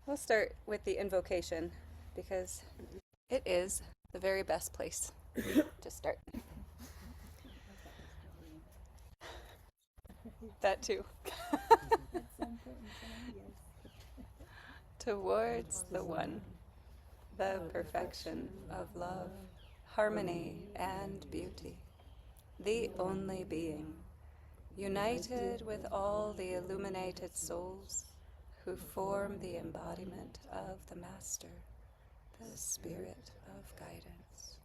We'll start with the invocation because it is the very best place to start. That too. Towards the one, the perfection of love, harmony, and beauty, the only being, united with all the illuminated souls who form the embodiment of the Master, the Spirit of guidance.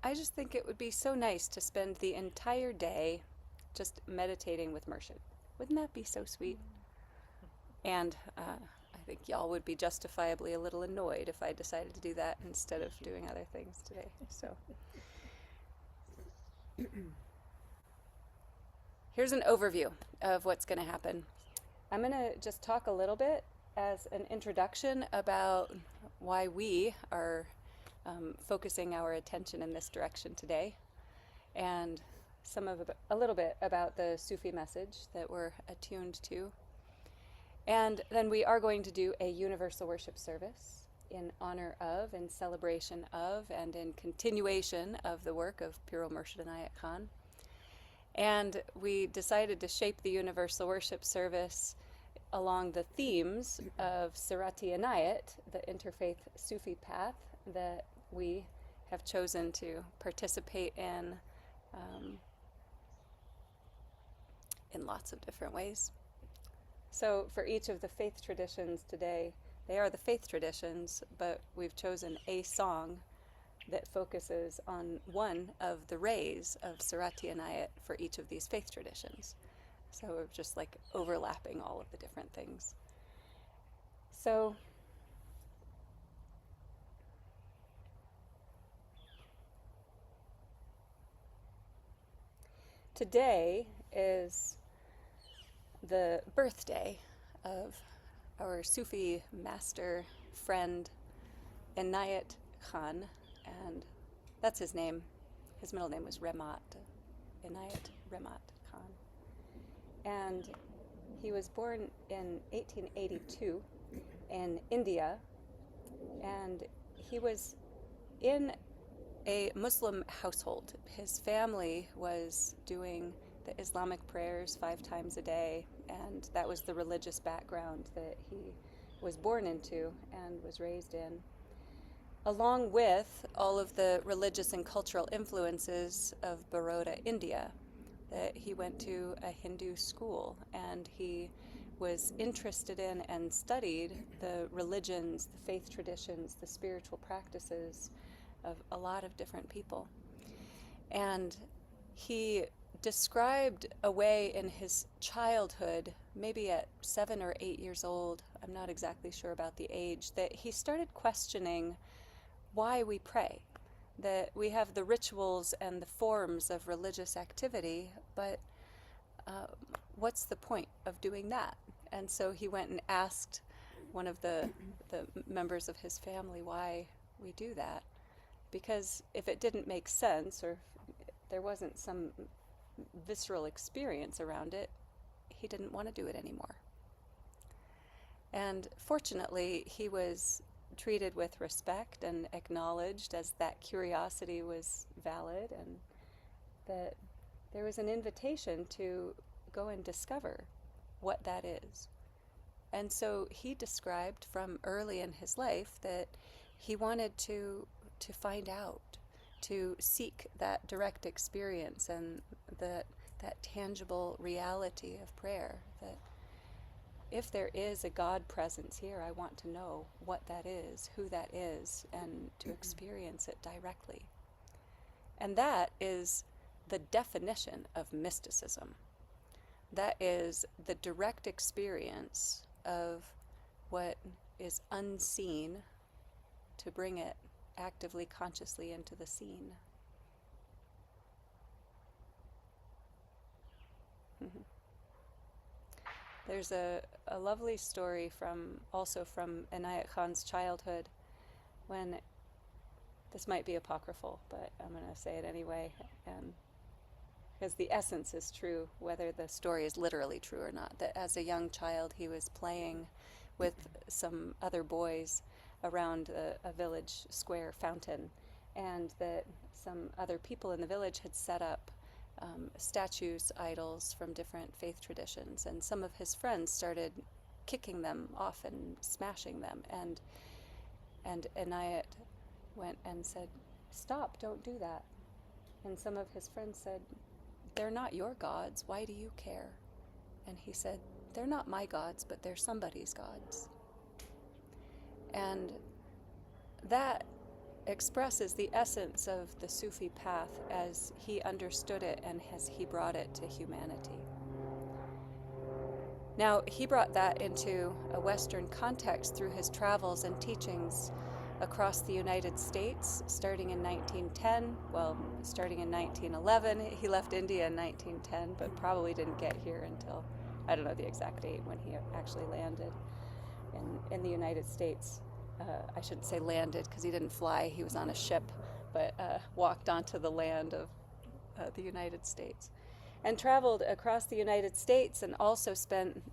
I just think it would be so nice to spend the entire day just meditating with Mershid. Wouldn't that be so sweet? And I think y'all would be justifiably a little annoyed if I decided to do that instead of doing other things today. So here's an overview of what's going to happen. I'm going to just talk a little bit as an introduction about why we are focusing our attention in this direction today, and a little bit about the Sufi message that we're attuned to. And then we are going to do a universal worship service in honor of, in celebration of, and in continuation of the work of Pir Murshid Inayat Khan. And we decided to shape the universal worship service along the themes of Sirat-i Inayat, the interfaith Sufi path that we have chosen to participate in lots of different ways. So for each of the faith traditions today, they are the faith traditions, but we've chosen a song that focuses on one of the rays of Sirat-i Inayat for each of these faith traditions. So we're just like overlapping all of the different things. So today is the birthday of our Sufi master friend Inayat Khan, and that's his name. His middle name was Remat, Inayat Remat Khan. And he was born in 1882 in India, and he was in a Muslim household. His family was doing the Islamic prayers 5 times a day, and that was the religious background that he was born into and was raised in, along with all of the religious and cultural influences of Baroda, India. That he went to a Hindu school, and he was interested in and studied the religions, the faith traditions, the spiritual practices of a lot of different people. And he described a way in his childhood, maybe at 7 or 8 years old, I'm not exactly sure about the age, that he started questioning why we pray. That we have the rituals and the forms of religious activity, but what's the point of doing that? And so he went and asked one of the members of his family why we do that. Because if it didn't make sense, or if there wasn't some visceral experience around it, he didn't want to do it anymore. And fortunately, he was treated with respect and acknowledged as that curiosity was valid, and that there was an invitation to go and discover what that is. And so he described from early in his life that he wanted to find out, to seek that direct experience and that tangible reality of prayer, that if there is a God presence here, I want to know what that is, who that is, and to experience it directly. And that is the definition of mysticism. That is the direct experience of what is unseen to bring it actively, consciously into the scene. There's a lovely story from Inayat Khan's childhood, when, this might be apocryphal, but I'm going to say it anyway, because the essence is true, whether the story is literally true or not, that as a young child he was playing with some other boys around a village square fountain, and that some other people in the village had set up statues, idols from different faith traditions, and some of his friends started kicking them off and smashing them, and Inayat went and said, "Stop, don't do that." And some of his friends said, "They're not your gods, why do you care?" And he said, "They're not my gods, but they're somebody's gods." And that expresses the essence of the Sufi path as he understood it and as he brought it to humanity. Now, he brought that into a Western context through his travels and teachings across the United States, starting in 1910. Well, starting in 1911. He left India in 1910, but probably didn't get here until, I don't know the exact date when he actually landed in the United States. I shouldn't say landed, because he didn't fly, he was on a ship, but walked onto the land of the United States. And traveled across the United States, and also spent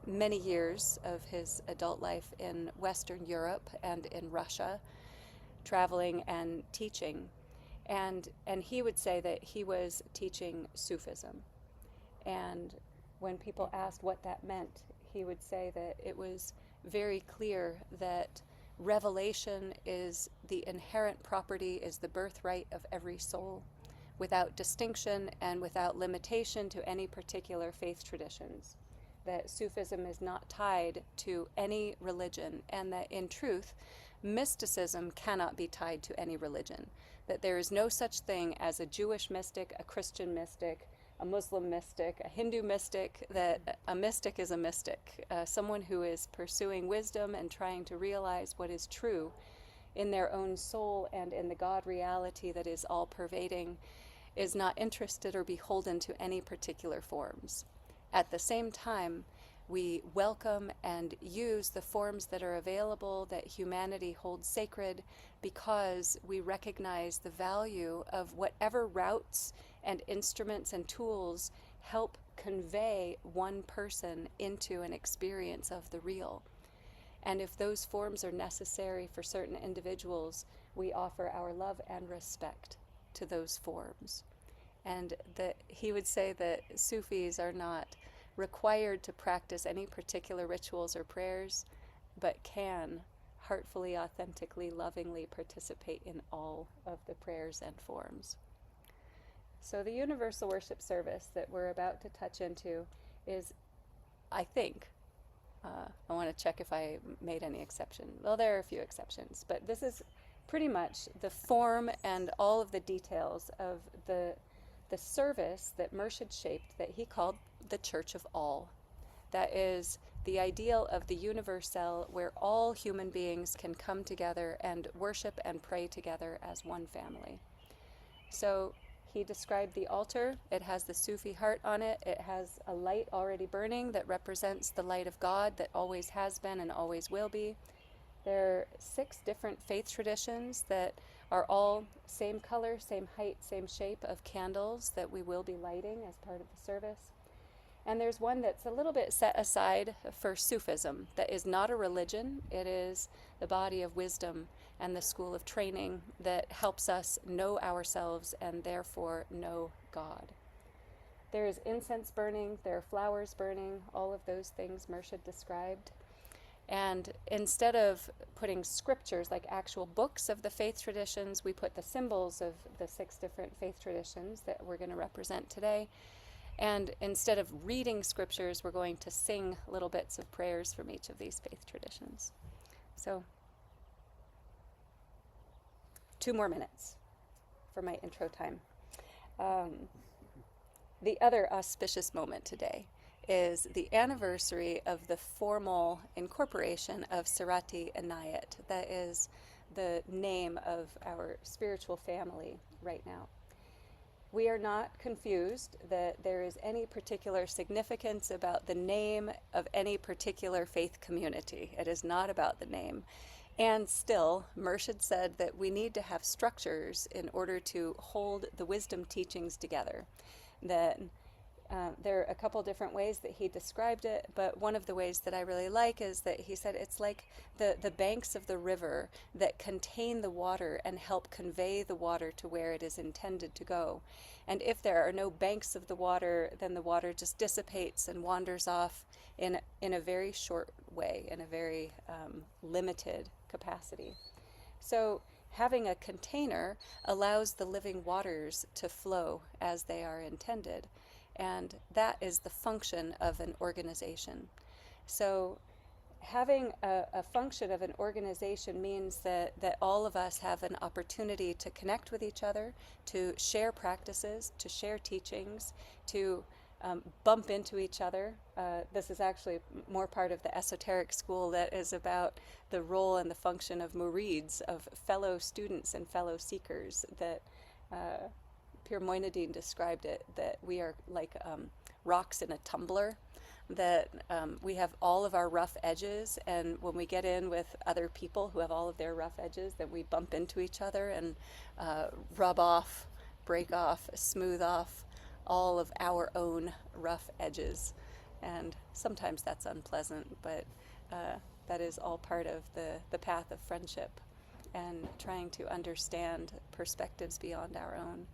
many years of his adult life in Western Europe and in Russia, traveling and teaching. And he would say that he was teaching Sufism. And when people asked what that meant, he would say that it was very clear that revelation is the inherent property, is the birthright of every soul, without distinction and without limitation to any particular faith traditions. That Sufism is not tied to any religion, and that in truth, mysticism cannot be tied to any religion. That there is no such thing as a Jewish mystic, a Christian mystic, a Muslim mystic, a Hindu mystic, that a mystic is a mystic. Someone who is pursuing wisdom and trying to realize what is true in their own soul and in the God reality that is all-pervading, is not interested or beholden to any particular forms. At the same time, we welcome and use the forms that are available, that humanity holds sacred, because we recognize the value of whatever routes and instruments and tools help convey one person into an experience of the real. And if those forms are necessary for certain individuals, we offer our love and respect to those forms. And that he would say that Sufis are not required to practice any particular rituals or prayers, but can heartfully, authentically, lovingly participate in all of the prayers and forms. So the universal worship service that we're about to touch into is, I think, I want to check if I made any exception. Well, there are a few exceptions, but this is pretty much the form and all of the details of the service that Murshid shaped, that he called the Church of All. That is the ideal of the universal, where all human beings can come together and worship and pray together as one family. So he described the altar. It has the Sufi heart on it. It has a light already burning that represents the light of God that always has been and always will be. There are 6 different faith traditions that are all same color, same height, same shape of candles that we will be lighting as part of the service. And there's one that's a little bit set aside for Sufism, that is not a religion. It is the body of wisdom and the school of training that helps us know ourselves and therefore know God. There is incense burning, there are flowers burning, all of those things Murshid described. And instead of putting scriptures, like actual books of the faith traditions, we put the symbols of the 6 different faith traditions that we're going to represent today. And instead of reading scriptures, we're going to sing little bits of prayers from each of these faith traditions. So, 2 more minutes for my intro time. The other auspicious moment today is the anniversary of the formal incorporation of Sirat-i Inayat. That is the name of our spiritual family right now. we are not confused that there is any particular significance about the name of any particular faith community. It is not about the name. And still, Murshid said that we need to have structures in order to hold the wisdom teachings together. That there are a couple different ways that he described it, but one of the ways that I really like is that he said it's like the banks of the river that contain the water and help convey the water to where it is intended to go. And if there are no banks of the water, then the water just dissipates and wanders off in a very short way, in a very limited capacity. So having a container allows the living waters to flow as they are intended. And that is the function of an organization. So having a function of an organization means that all of us have an opportunity to connect with each other, to share practices, to share teachings, to bump into each other. This is actually more part of the esoteric school that is about the role and the function of murids, of fellow students and fellow seekers, that Pir Moinadine described it, that we are like rocks in a tumbler, that we have all of our rough edges, and when we get in with other people who have all of their rough edges, that we bump into each other and rub off, break off, smooth off all of our own rough edges. And sometimes that's unpleasant, but that is all part of the path of friendship and trying to understand perspectives beyond our own.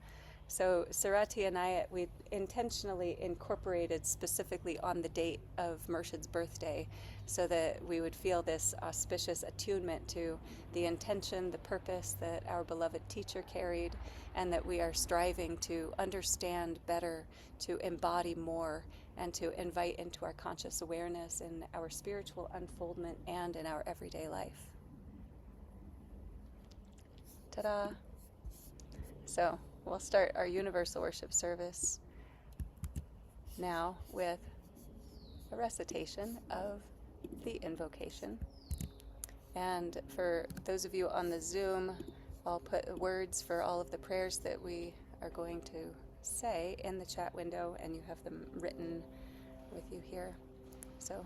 So Sirat-i Inayat, we intentionally incorporated specifically on the date of Murshid's birthday so that we would feel this auspicious attunement to the intention, the purpose that our beloved teacher carried, and that we are striving to understand better, to embody more, and to invite into our conscious awareness in our spiritual unfoldment and in our everyday life. Ta-da! So we'll start our universal worship service now with a recitation of the invocation. And for those of you on the Zoom, I'll put words for all of the prayers that we are going to say in the chat window, and you have them written with you here. So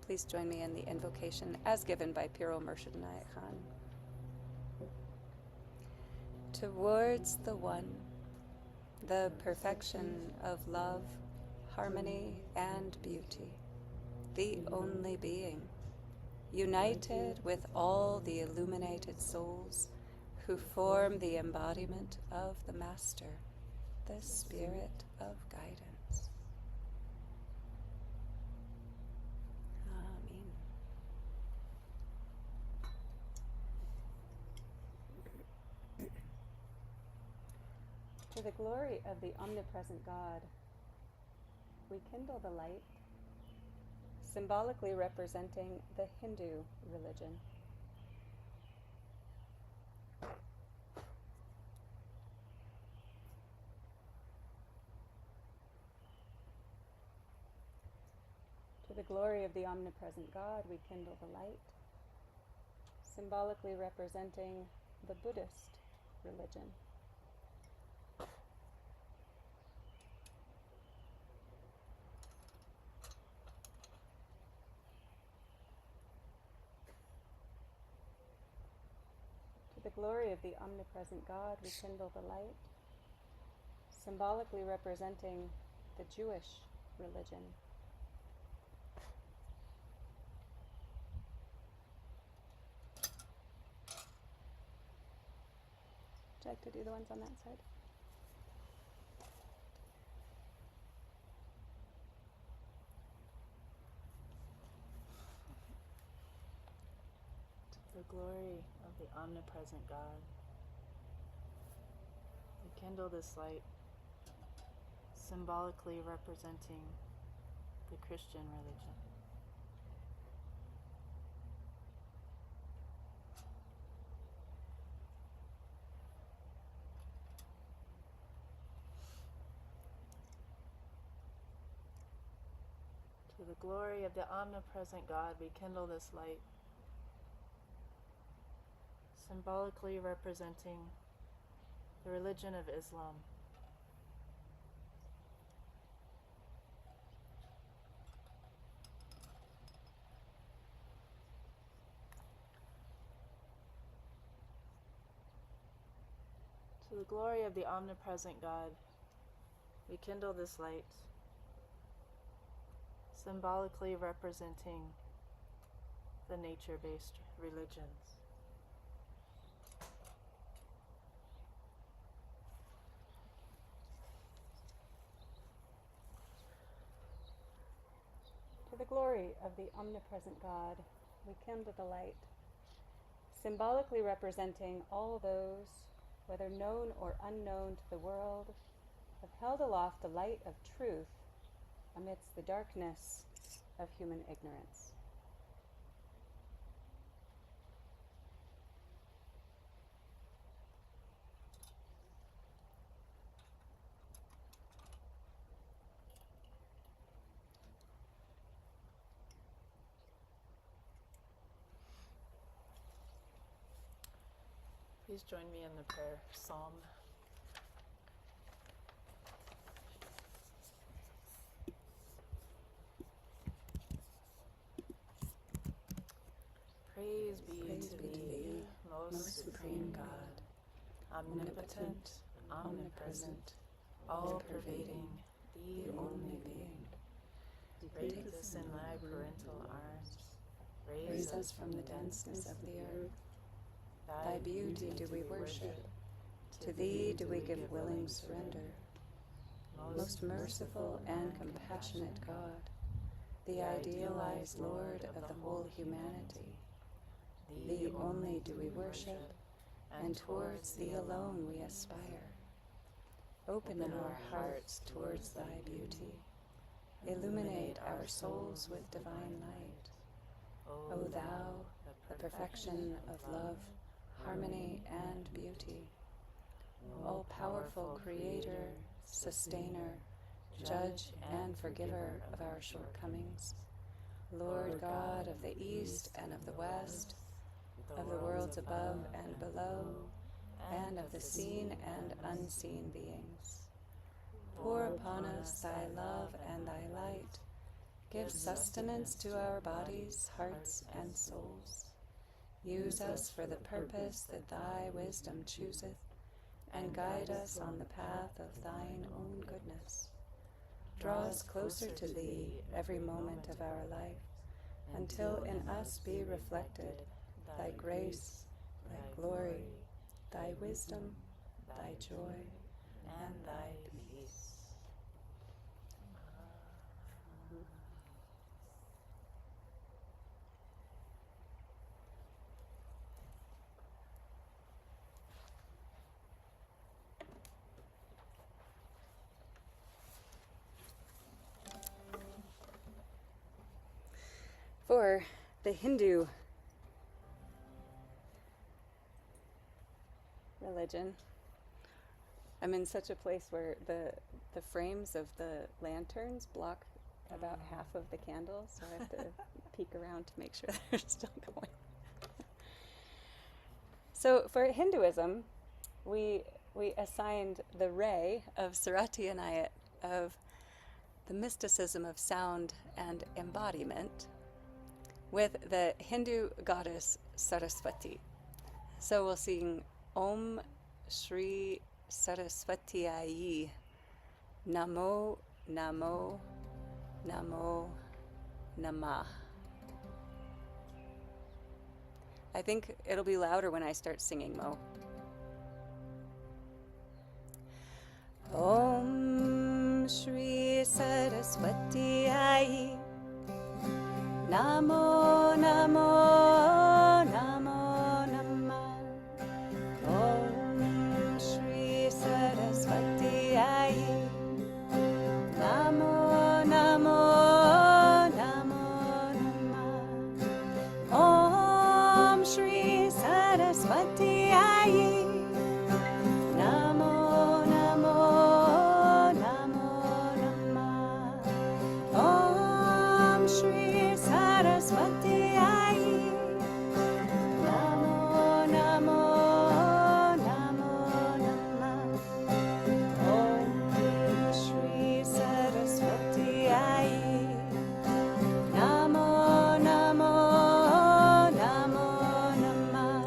please join me in the invocation as given by Piro Murshid Inayat Khan. Towards the One, the perfection of love, harmony, and beauty, the only being, united with all the illuminated souls who form the embodiment of the Master, the Spirit of Guidance. Amen. To the glory of the omnipresent God, we kindle the light, symbolically representing the Hindu religion. To the glory of the omnipresent God, we kindle the light, symbolically representing the Buddhist religion. To the glory of the omnipresent God, we kindle the light, symbolically representing the Jewish religion. Would you like to do the ones on that side? To the glory of the omnipresent God, we kindle this light, symbolically representing the Christian religion. To the glory of the omnipresent God, we kindle this light, symbolically representing the religion of Islam. To the glory of the omnipresent God, we kindle this light, symbolically representing the nature-based religions. To the glory of the omnipresent God, we kindle the light, symbolically representing all those, whether known or unknown to the world, have held aloft the light of truth amidst the darkness of human ignorance. Please join me in the prayer psalm. Praise be to thee, most supreme God, omnipotent, omnipresent, all-pervading, the only being. Take us in thy parental arms, raise us from the denseness of the earth. Thy beauty do we worship, to thee do we give willing surrender. Most merciful and compassionate God, the idealized Lord of the whole humanity, thee only do we worship, and towards thee alone we aspire. Open our hearts towards thy beauty, illuminate our souls with divine light. O thou, the perfection of love, harmony, and beauty, all-powerful Creator, Sustainer, Judge and Forgiver of our shortcomings, Lord God of the East and of the West, of the worlds above and below, and of the seen and unseen beings. Pour upon us thy love and thy light. Give sustenance to our bodies, hearts, and souls. Use us for the purpose that thy wisdom chooseth, and guide us on the path of thine own goodness. Draw us closer to thee every moment of our life, until in us be reflected thy grace, thy glory, thy wisdom, thy joy, and thy peace. For the Hindu religion, I'm in such a place where the frames of the lanterns block about half of the candles, so I have to peek around to make sure they're still going. So for Hinduism, we assigned the ray of Sirat-i Inayat, of the mysticism of sound and embodiment, with the Hindu goddess Saraswati. So we'll sing Om Shri Saraswati Namo Namo Namo Namah. I think it'll be louder when I start singing, Mo. Om Shri Saraswati Namo Namo Namo Namah. Om Shri Saraswati Namo Namo Namo Namah. Om Shri Saraswati Namo Namo Namo Namah. Om Shri Saraswati Namo Namo Namo Namah. Om Shri Saraswati Namo Namo Namo Namah.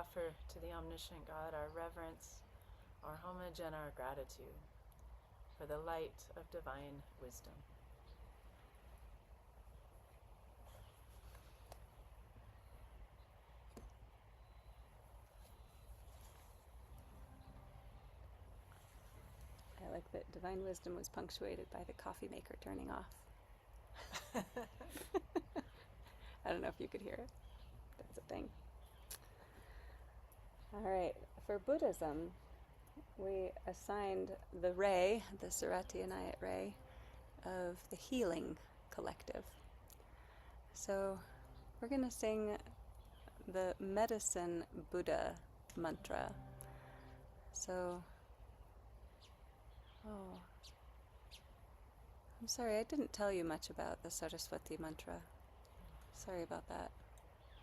offer to the omniscient God our reverence, our homage, and our gratitude for the light of divine wisdom. I like that divine wisdom was punctuated by the coffee maker turning off. I don't know if you could hear it. That's a thing. All right, for Buddhism, we assigned the ray, the Sirat-i Inayat ray, of the healing collective. So we're going to sing the medicine Buddha mantra. So, I'm sorry, I didn't tell you much about the Saraswati mantra. Sorry about that.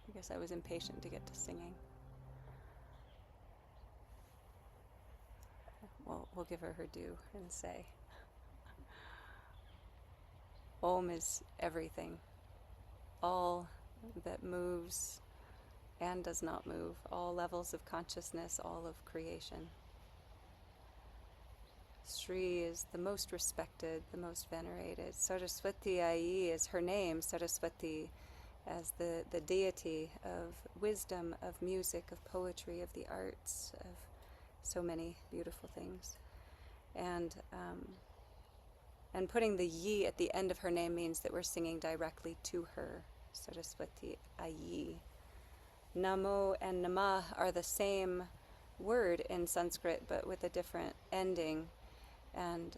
I guess I was impatient to get to singing. Well, we'll give her due and say, Om is everything, all that moves and does not move, all levels of consciousness, all of creation. Sri is the most respected, the most venerated. Saraswati Ai is her name, Saraswati, as the deity of wisdom, of music, of poetry, of the arts, of so many beautiful things. And putting the yi at the end of her name means that we're singing directly to her, Saraswati Ai. Namo and Namah are the same word in Sanskrit, but with a different ending. And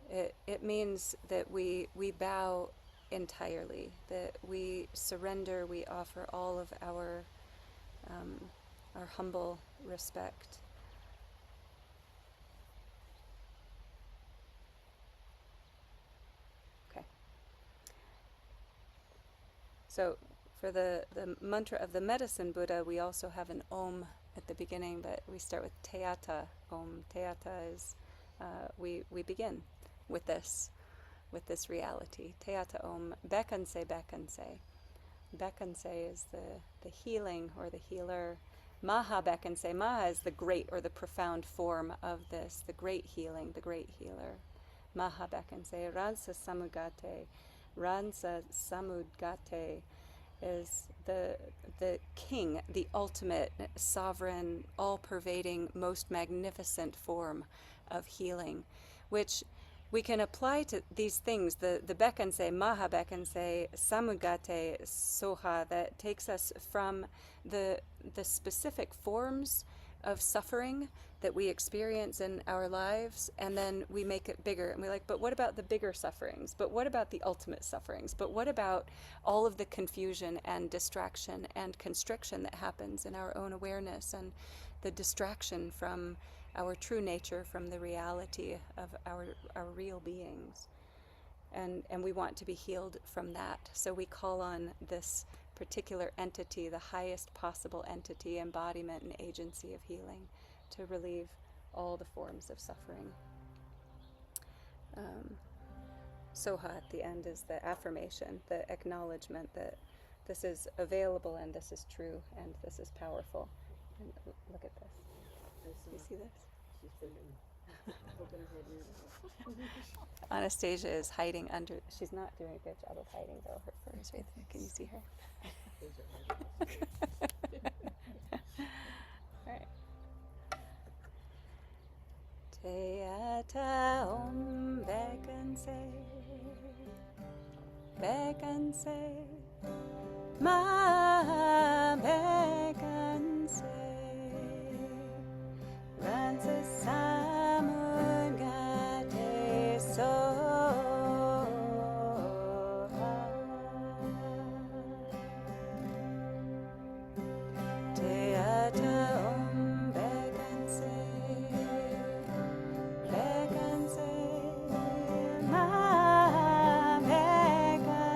it means that we bow entirely, that we surrender, we offer all of our humble respect. Okay. So for the mantra of the medicine Buddha, we also have an Om at the beginning, but we start with Teata. Om. Teata is, we begin with this reality. Teata Om. Bekanse, Bekanse. Bekanse is the healing or the healer. Maha Bekanse. Maha is the great or the profound form of this, the great healing, the great healer. Maha Bekanse. Ransa Samugate. Ransa Samudgate is the king, the ultimate, sovereign, all-pervading, most magnificent form of healing, which we can apply to these things, the Bekanse, Maha Bekanse, Samugate, Soha, that takes us from the specific forms of suffering that we experience in our lives, and then we make it bigger. And we're like, but what about the bigger sufferings? But what about the ultimate sufferings? But what about all of the confusion and distraction and constriction that happens in our own awareness, and the distraction from our true nature, from the reality of our real beings? And we want to be healed from that. So we call on this particular entity, the highest possible entity, embodiment and agency of healing, to relieve all the forms of suffering. Soha at the end is the affirmation, the acknowledgement that this is available and this is true and this is powerful. And look at this. You see this? Anastasia is hiding under. She's not doing a good job of hiding though. Her fur is right there. Can you see her? All right. Teata Om Bekanse, Bekanse, Ma Bekanse, Ransa Samugate Soha. Teata Om Bekanse, Bekanse, Ma Bekanse,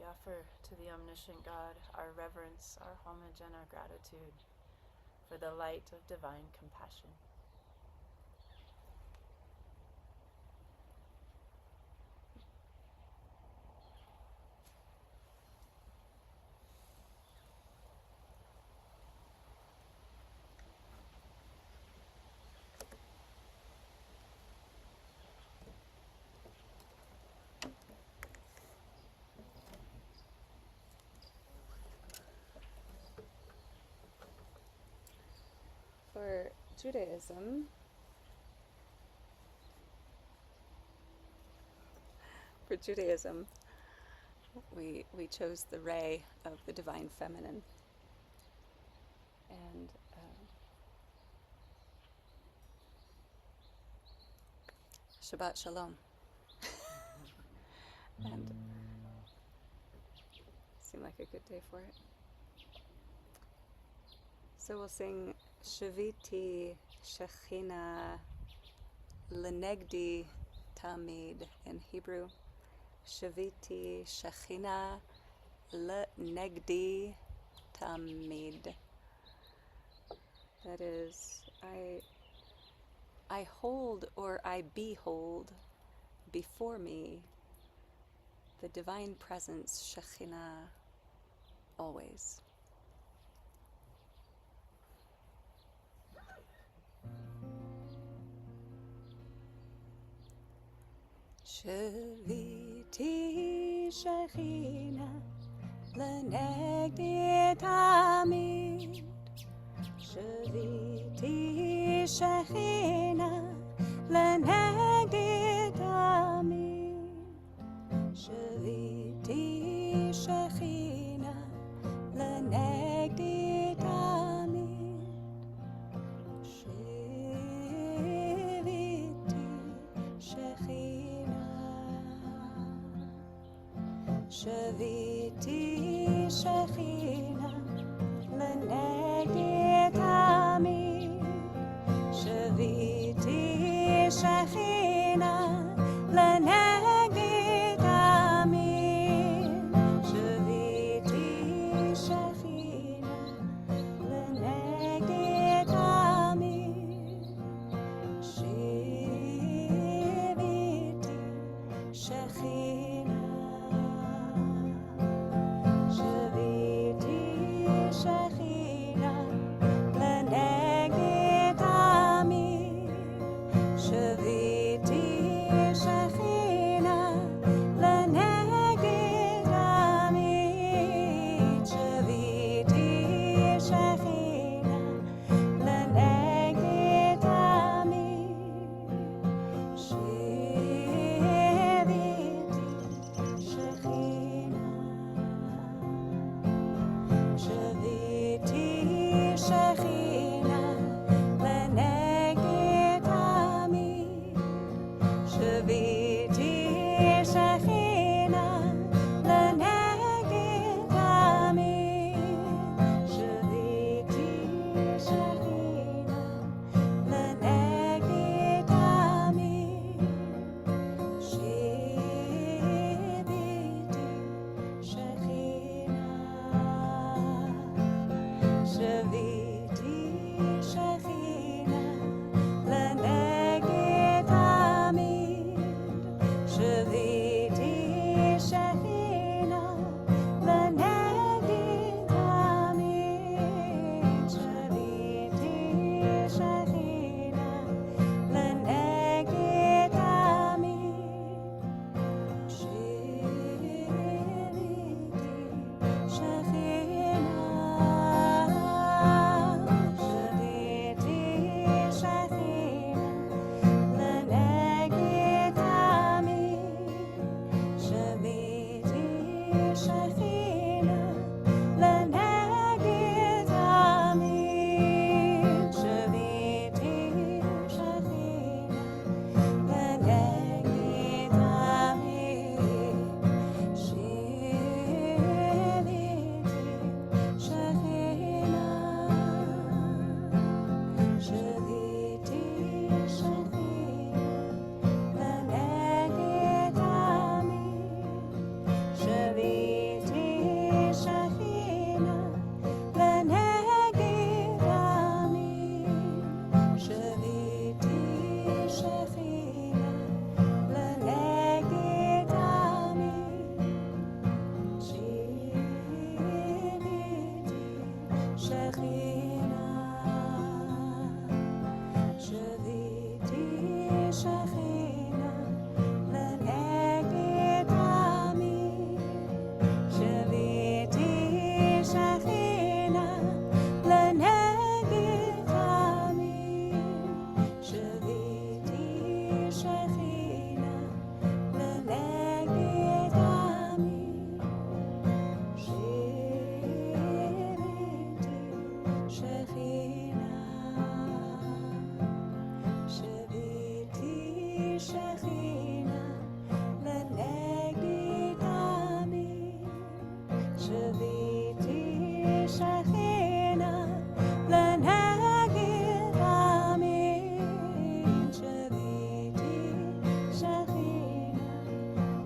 Offer to the omniscient God our reverence, our homage, and our gratitude for the light of divine compassion. For Judaism, we chose the ray of the divine feminine, and Shabbat Shalom. And seemed like a good day for it. So we'll sing Shaviti Shechina Lenegdi Tamid in Hebrew. Shaviti Shechina Lenegdi Tamid. That is, I hold or I behold before me the divine presence, Shekhinah, always. Shaviti Shekhinah Lenegdi Tamid. Shaviti Shekhinah Lenegdi Tamid. Shaviti Shekhinah Lenegdi Tamid. Shaviti Shekhinah. Shaviti Shekhinah Lenegdi Tamid. Shaviti Shekhinah Lenegdi Tamid. Shaviti Shekhinah Lenegdi Tamid. Shaviti Shekhinah. Shaviti Shekhinah Lenegdi Tamid. Shaviti Shekhinah Lenegdi Tamid. Shaviti Shekhinah Lenegdi Tamid. Shaviti Shekhinah Lenegdi Tamid. Shaviti Shekhinah Lenegdi Tamid. Shaviti Shekhinah Lenegdi Tamid. Shaviti Shekhinah. Shaviti Shekhinah Lenegdi Tamid. Shaviti Shekhinah Lenegdi Tamid. Shaviti Shekhinah Lenegdi Tamid. Shaviti Shekhinah. Shekhinah Leneged Amin Shaviti Shekhinah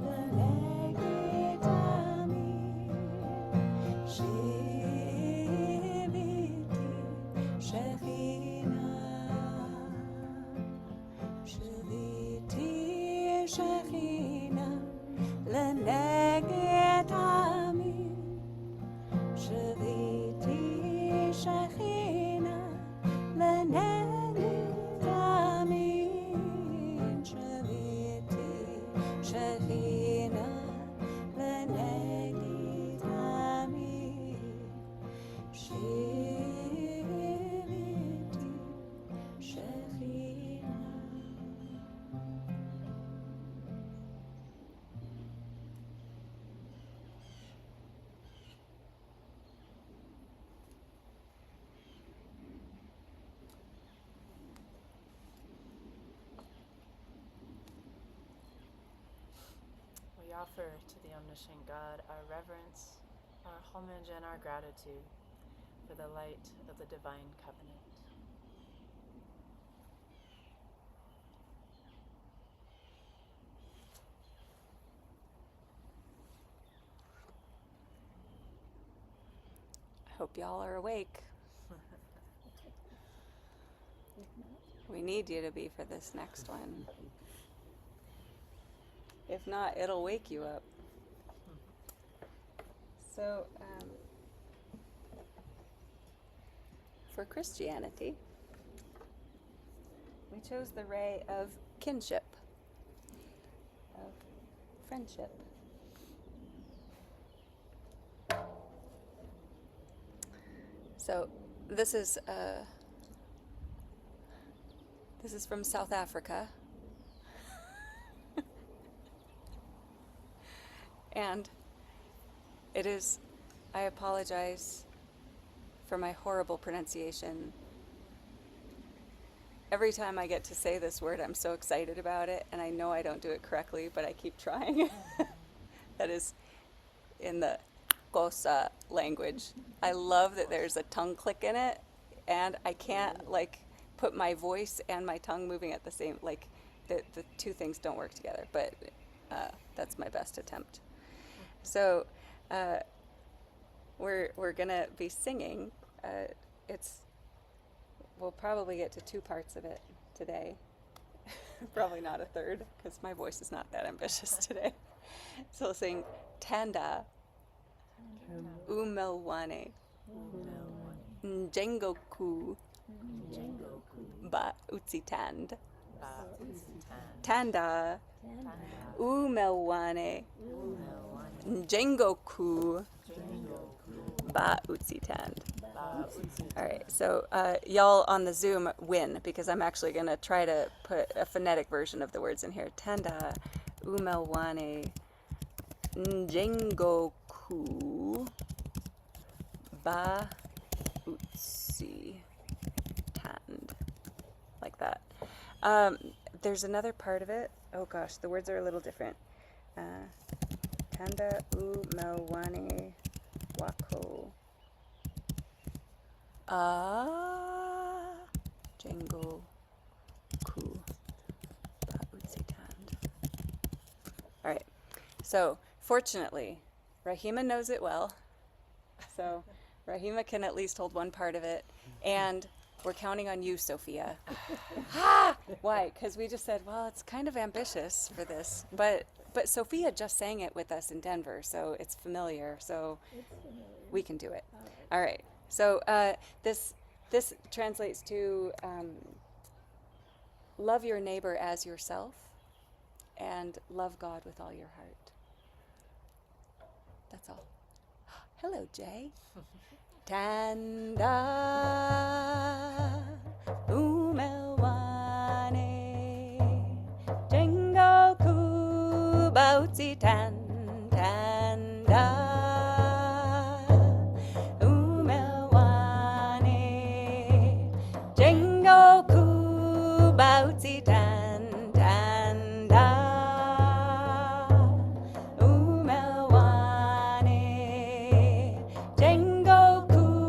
Leneged Amin Shiviti Shekhinah Shiviti Shekhinah Leneged Amin Shiviti Shekhinah Leneged Amin Shiviti Shekhinah Leneged Amin Shiviti Shekhinah. We offer to the omniscient God our reverence, our homage, and our gratitude for the light of the divine covenant. I hope y'all are awake. We need you to be for this next one. If not, it'll wake you up. So, for Christianity, we chose the ray of kinship, of friendship. So, this is from South Africa. And it is, I apologize for my horrible pronunciation. Every time I get to say this word, I'm so excited about it, and I know I don't do it correctly, but I keep trying. That is in the Xhosa language. I love that there's a tongue click in it, and I can't like put my voice and my tongue moving at the same, like the two things don't work together, but that's my best attempt. So we're gonna be singing. We'll probably get to two parts of it today. Probably not a third, because my voice is not that ambitious today. So we'll sing Tanda Umelwane Njengoku Ba Utsitand Tanda Umelwane Njengoku Ba Utsitand. All right, so y'all on the Zoom win, because I'm actually going to try to put a phonetic version of the words in here. Tanda Umelwane Njengoku Ba Utsitand. Like that. There's another part of it. Oh gosh, the words are a little different. Tanda Umelwane Wako Jengo Ku Ba Utsitand. All right. So fortunately, Rahima knows it well. So Rahima can at least hold one part of it, and we're counting on you, Sophia. Why? Because we just said, well, it's kind of ambitious for this, but Sophia just sang it with us in Denver, so it's familiar. So we can do it. All right. So this translates to love your neighbor as yourself, and love God with all your heart. That's all. Hello, Jay. Tanda Umelwane Jengoku Ba Utsitand Tanda Umelwane Jengoku Ba Utsitand Tanda Umelwane Jengoku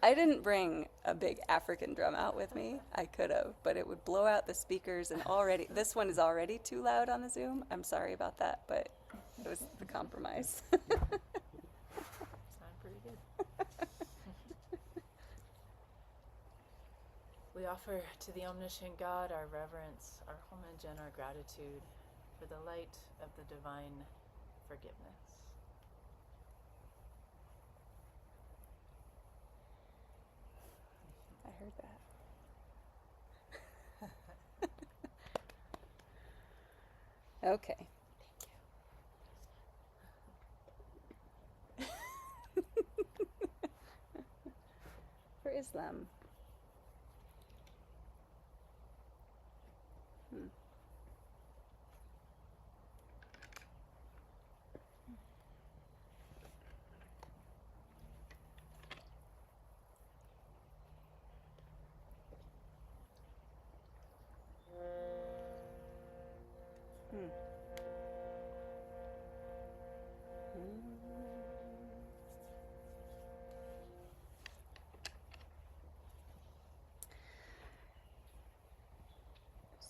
I didn't bring a big African drum out with me. I could have, but it would blow out the speakers, and already, this one is already too loud on the Zoom. I'm sorry about that, but it was the compromise. Sound pretty good. We offer to the omniscient God our reverence, our homage, and our gratitude for the light of the divine forgiveness. I heard that. Okay. For Islam.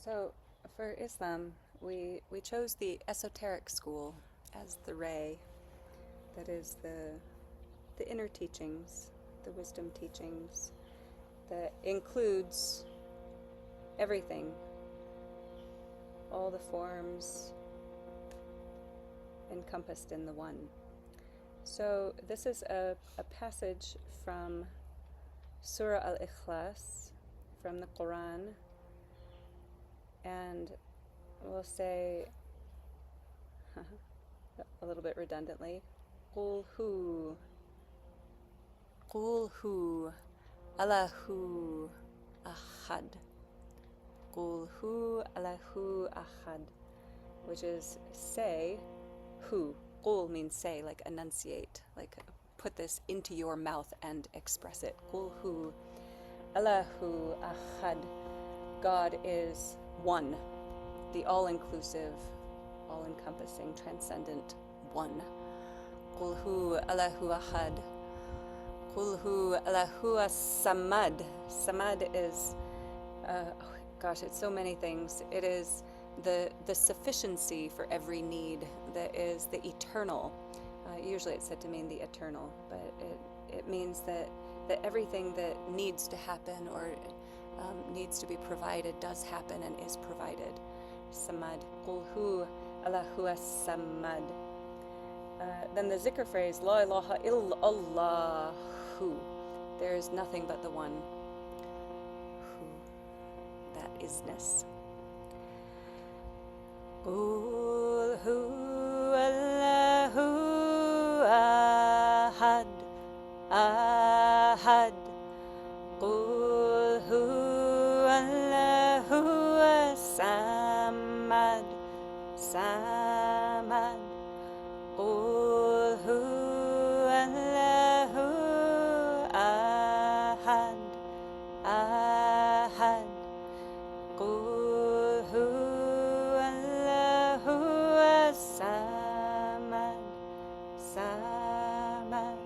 So, for Islam, we chose the esoteric school as the ray, that is the inner teachings, the wisdom teachings, that includes everything, all the forms encompassed in the one. So this is a passage from Surah Al-Ikhlas from the Quran, and we'll say a little bit redundantly, Qul hu Allahu ahad. Qul hu Allahu ahad, which is say, who. Qul means say, like enunciate, like put this into your mouth and express it. Qul hu Allahu ahad. God is one, the all-inclusive, all-encompassing, transcendent one. Qul hu Allahu ahad. Qul hu Allahu as-samad. Samad is, it's so many things. It is the sufficiency for every need, that is the eternal. Usually it's said to mean the eternal, but it means that everything that needs to happen or needs to be provided does happen and is provided. Samad. Qul hu Allahu as-samad. Then the zikr phrase, La ilaha illallah. There is nothing but the one. Who. That isness. Qul hu Allahu ahad. Ahad. Qul hu Allahu as-samad. Samad. Qul hu Allahu ahad. Ahad. Qul hu Allahu as-samad. Samad.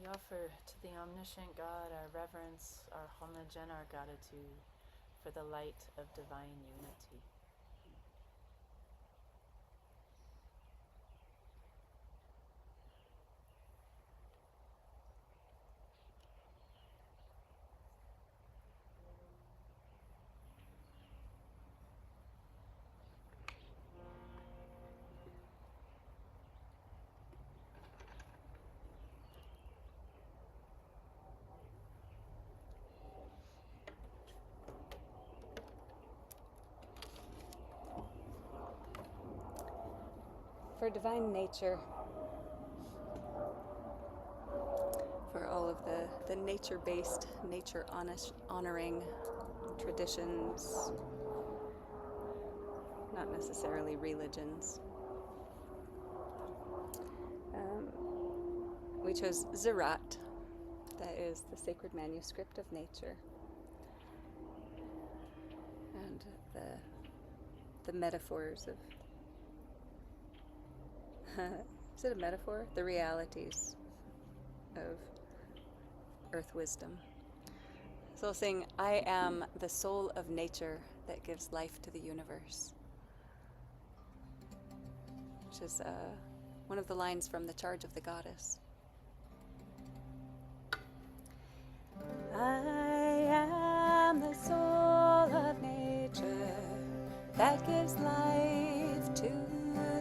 We offer to the omniscient God our reverence, our homage, and our gratitude for the light of divine unity. For divine nature, for all of the nature-based, nature-honoring traditions, not necessarily religions. We chose Sirat, that is the sacred manuscript of nature, and the metaphors of is it a metaphor? The realities of earth wisdom. So I'll sing, I am the soul of nature that gives life to the universe, which is one of the lines from The Charge of the Goddess. I am the soul of nature that gives life to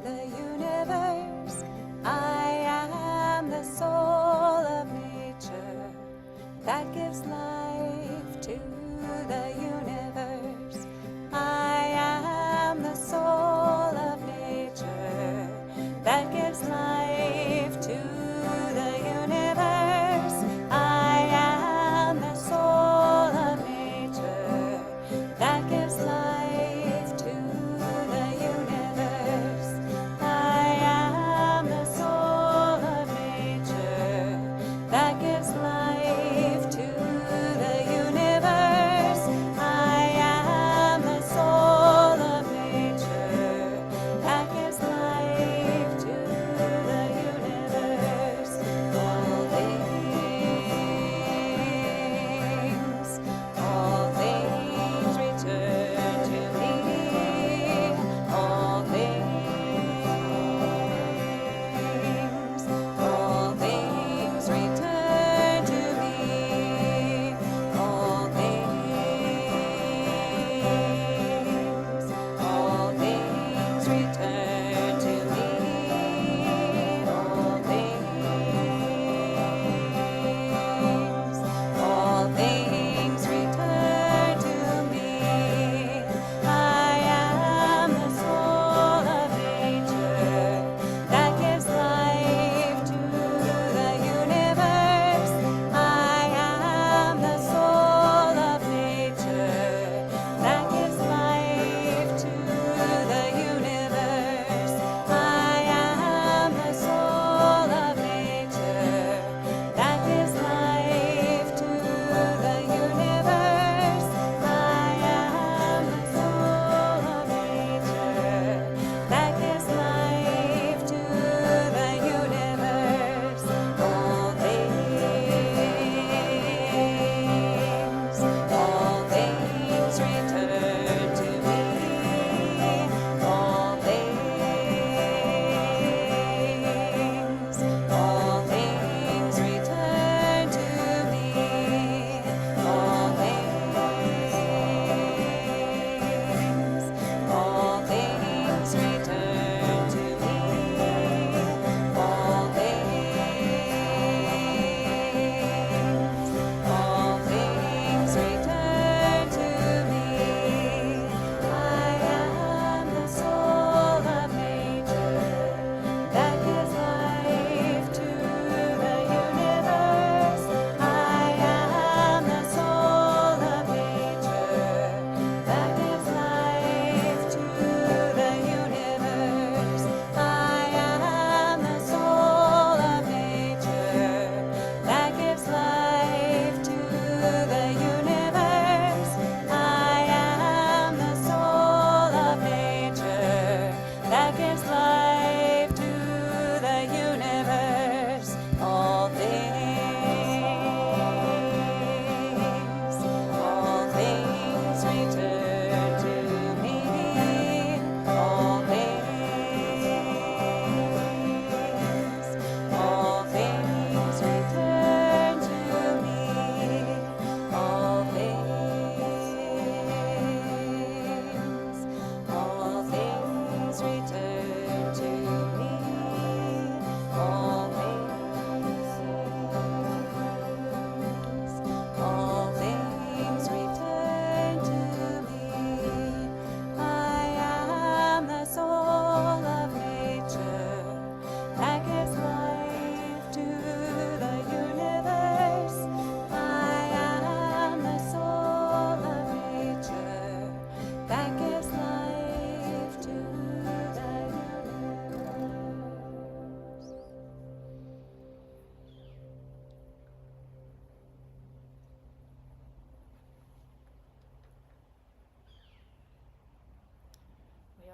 the universe. I am the soul of nature that gives life to the universe. I am the soul of nature that gives life to the universe. I am the soul of nature that gives life to the universe.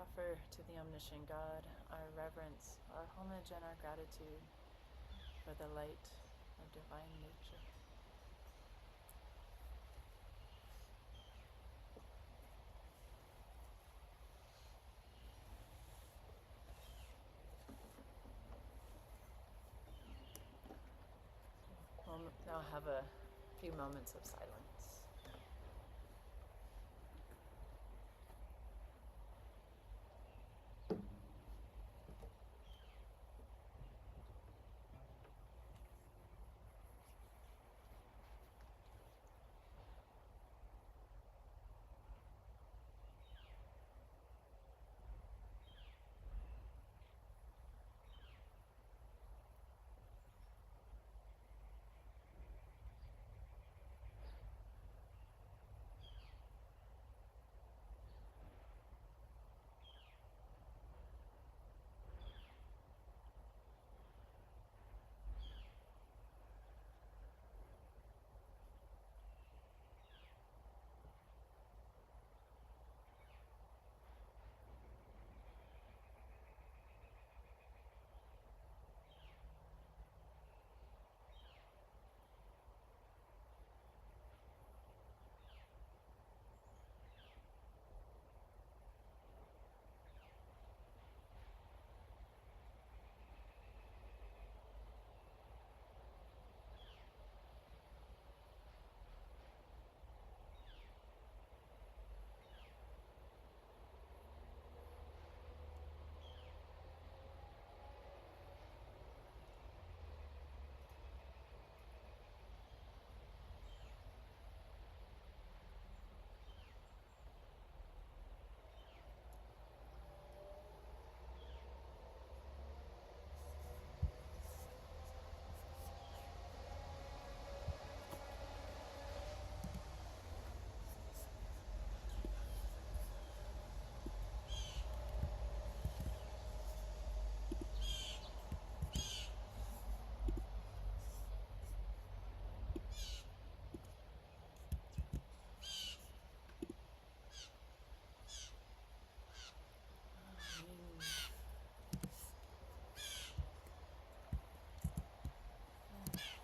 offer to the omniscient God our reverence, our homage, and our gratitude for the light of divine nature. We'll now have a few moments of silence.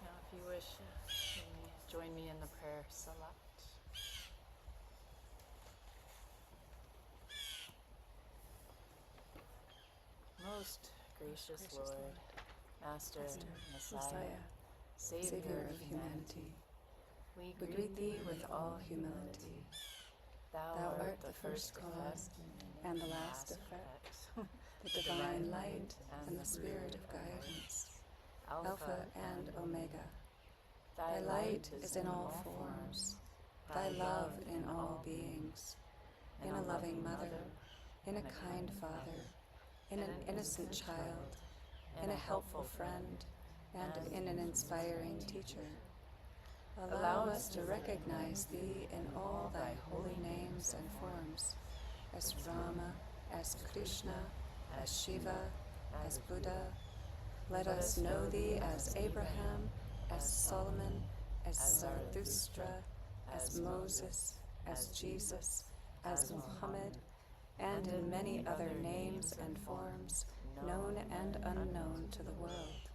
Now, if you wish, you may join me in the prayer Salat. Most gracious Lord, Master, Messiah, Savior of humanity, we greet thee with all humility. Thou art the first cause and the last effect, the divine light and the spirit of guidance, Alpha and Omega. Thy light is in all forms, thy love in all beings, in a loving mother, in a kind father, in an innocent child, in a helpful friend, and in an inspiring teacher. Allow us to recognize thee in all thy holy names and forms, as Rama, as Krishna, as Shiva, as Buddha. Let us know thee as Abraham, as Solomon, as Zarathustra, as Moses, as Jesus, as Muhammad, and in many other names and forms, known and unknown to the world.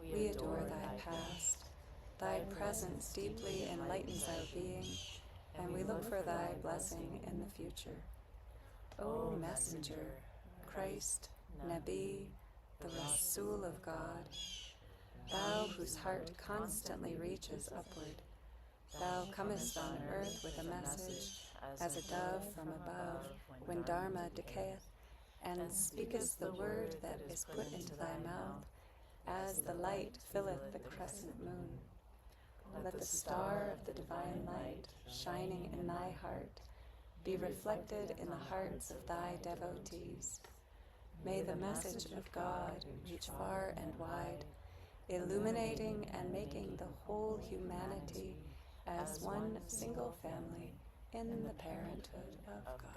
We adore thy past. Thy presence deeply enlightens our being, and we look for thy blessing in the future. O Messenger, Christ, Nabi, the Rasul of God, thou whose heart constantly reaches upward, thou comest on earth with a message, as a dove from above, when Dharma decayeth, and speakest the word that is put into thy mouth, as the light filleth the crescent moon. Let the star of the divine light, shining in thy heart, be reflected in the hearts of thy devotees. May the message of God reach far and wide, illuminating and making the whole humanity as one single family in the parenthood of God.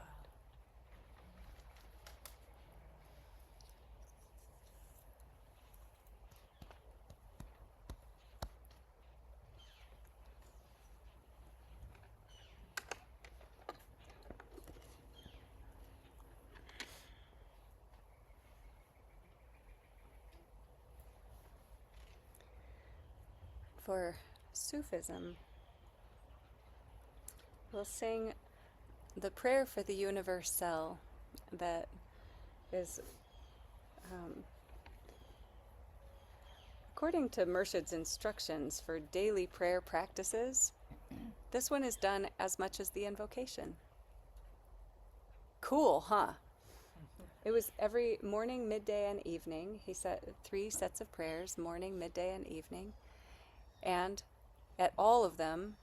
For Sufism, we'll sing the prayer for the universal that is, according to Murshid's instructions for daily prayer practices, this one is done as much as the invocation. Cool, huh? It was every morning, midday, and evening. He said 3 sets of prayers, morning, midday, and evening. And at all of them,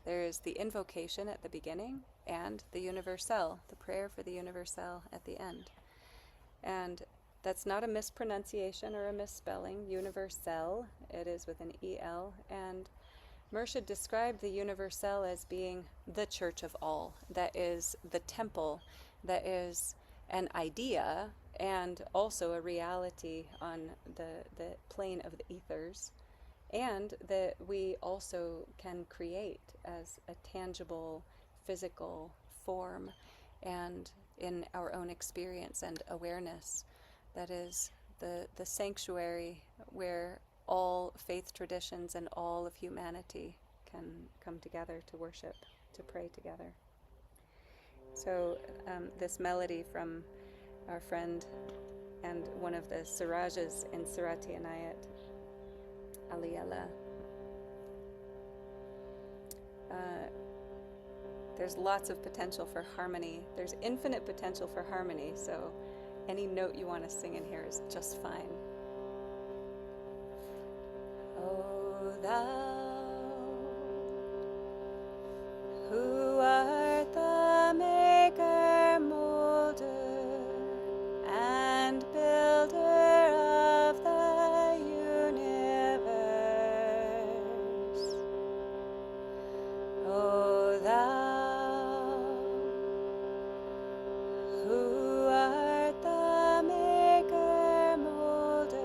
there is the invocation at the beginning and the universal, the prayer for the universal at the end. And that's not a mispronunciation or a misspelling. Universal, it is with an E-L. And Murshid described the universal as being the church of all. That is the temple, that is an idea and also a reality on the plane of the ethers, and that we also can create as a tangible physical form and in our own experience and awareness. That is the sanctuary where all faith traditions and all of humanity can come together to worship, to pray together. So this melody from our friend and one of the Sirajas in Sirat-i Inayat, Aliyallah. There's lots of potential for harmony. There's infinite potential for harmony, so any note you want to sing in here is just fine. O thou, who art the maker, molder, and builder of the universe, O thou, who art the maker, molder,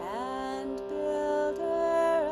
and builder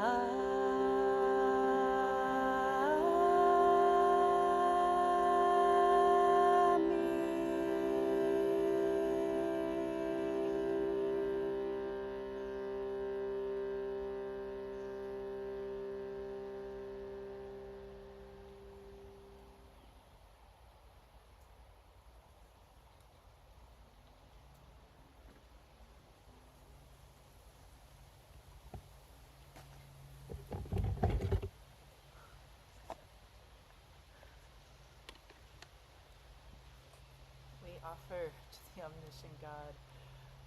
We offer to the omniscient God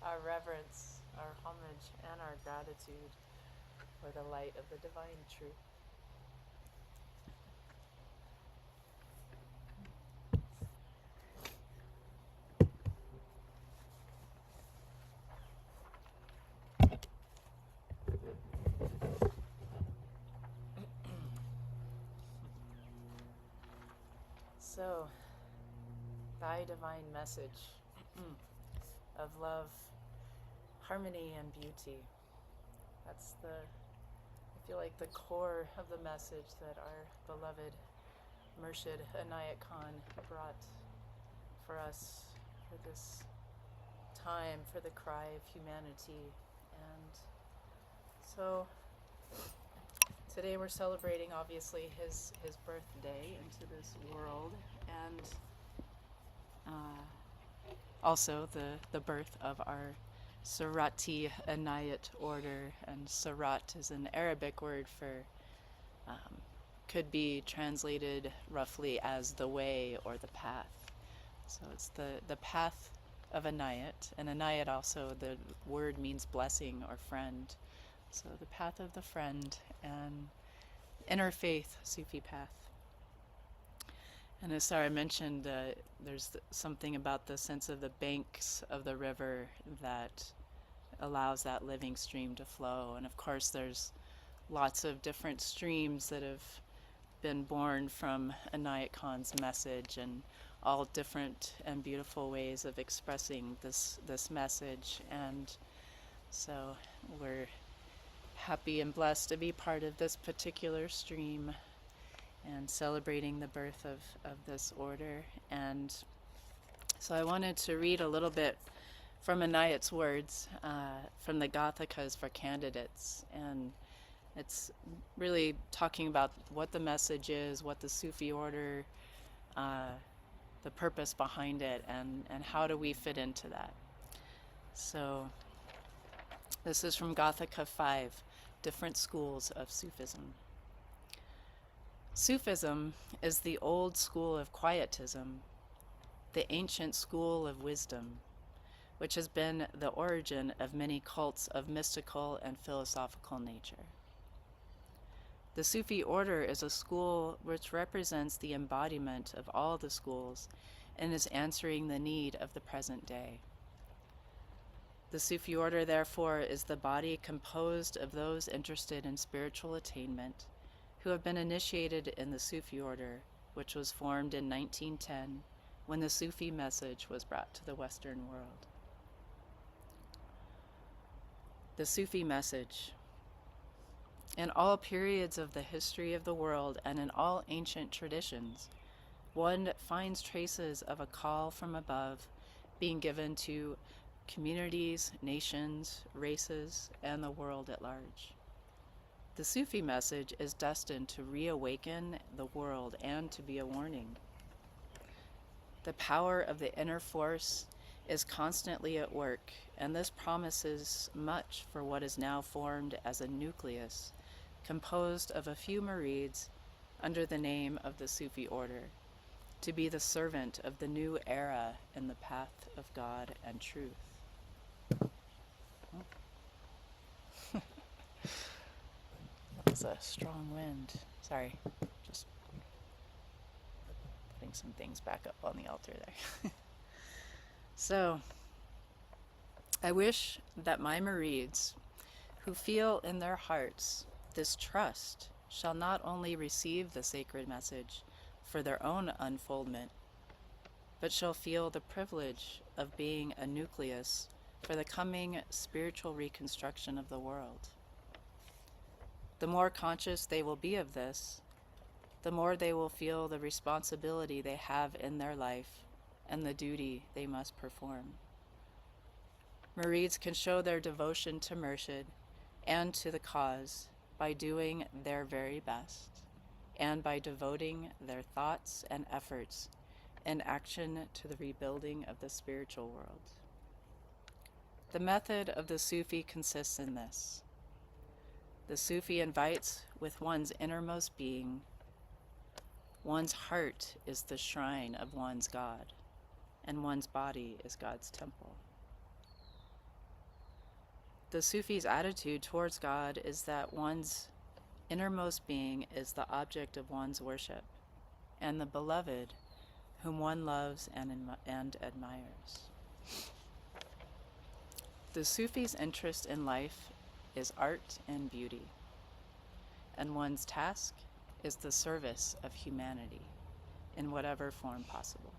our reverence, our homage, and our gratitude for the light of the divine truth. So, thy divine message of love, harmony, and beauty. That's I feel like the core of the message that our beloved Murshid Inayat Khan brought for us for this time, for the cry of humanity. And so today we're celebrating obviously his birthday into this world, and also the birth of our Sirat-i Inayat order. And Sirat is an Arabic word for could be translated roughly as the way or the path. So it's the path of Inayat, and Inayat also, the word means blessing or friend. So the path of the friend and interfaith Sufi path. And as Sarah mentioned, there's something about the sense of the banks of the river that allows that living stream to flow. And of course there's lots of different streams that have been born from Inayat Khan's message, and all different and beautiful ways of expressing this message. And so we're happy and blessed to be part of this particular stream and celebrating the birth of this order. And so I wanted to read a little bit from Inayat's words from the Gathakas for candidates. And it's really talking about what the message is, what the Sufi order, the purpose behind it, and how do we fit into that. So this is from Gathaka 5, Different Schools of Sufism. Sufism is the old school of quietism, the ancient school of wisdom, which has been the origin of many cults of mystical and philosophical nature. The Sufi order is a school which represents the embodiment of all the schools and is answering the need of the present day. The Sufi order, therefore, is the body composed of those interested in spiritual attainment who have been initiated in the Sufi order, which was formed in 1910 when the Sufi message was brought to the Western world. The Sufi message. In all periods of the history of the world and in all ancient traditions, one finds traces of a call from above being given to communities, nations, races, and the world at large. The Sufi message is destined to reawaken the world and to be a warning. The power of the inner force is constantly at work, and this promises much for what is now formed as a nucleus composed of a few murids under the name of the Sufi order, to be the servant of the new era in the path of God and truth. That was a strong wind. Sorry, just putting some things back up on the altar there. So, I wish that my murids, who feel in their hearts this trust, shall not only receive the sacred message for their own unfoldment, but shall feel the privilege of being a nucleus for the coming spiritual reconstruction of the world. The more conscious they will be of this, the more they will feel the responsibility they have in their life and the duty they must perform. Murids can show their devotion to Murshid and to the cause by doing their very best and by devoting their thoughts and efforts in action to the rebuilding of the spiritual world. The method of the Sufi consists in this. The Sufi invites with one's innermost being. One's heart is the shrine of one's God, and one's body is God's temple. The Sufi's attitude towards God is that one's innermost being is the object of one's worship, and the beloved whom one loves and admires. The Sufi's interest in life is art and beauty, and one's task is the service of humanity in whatever form possible.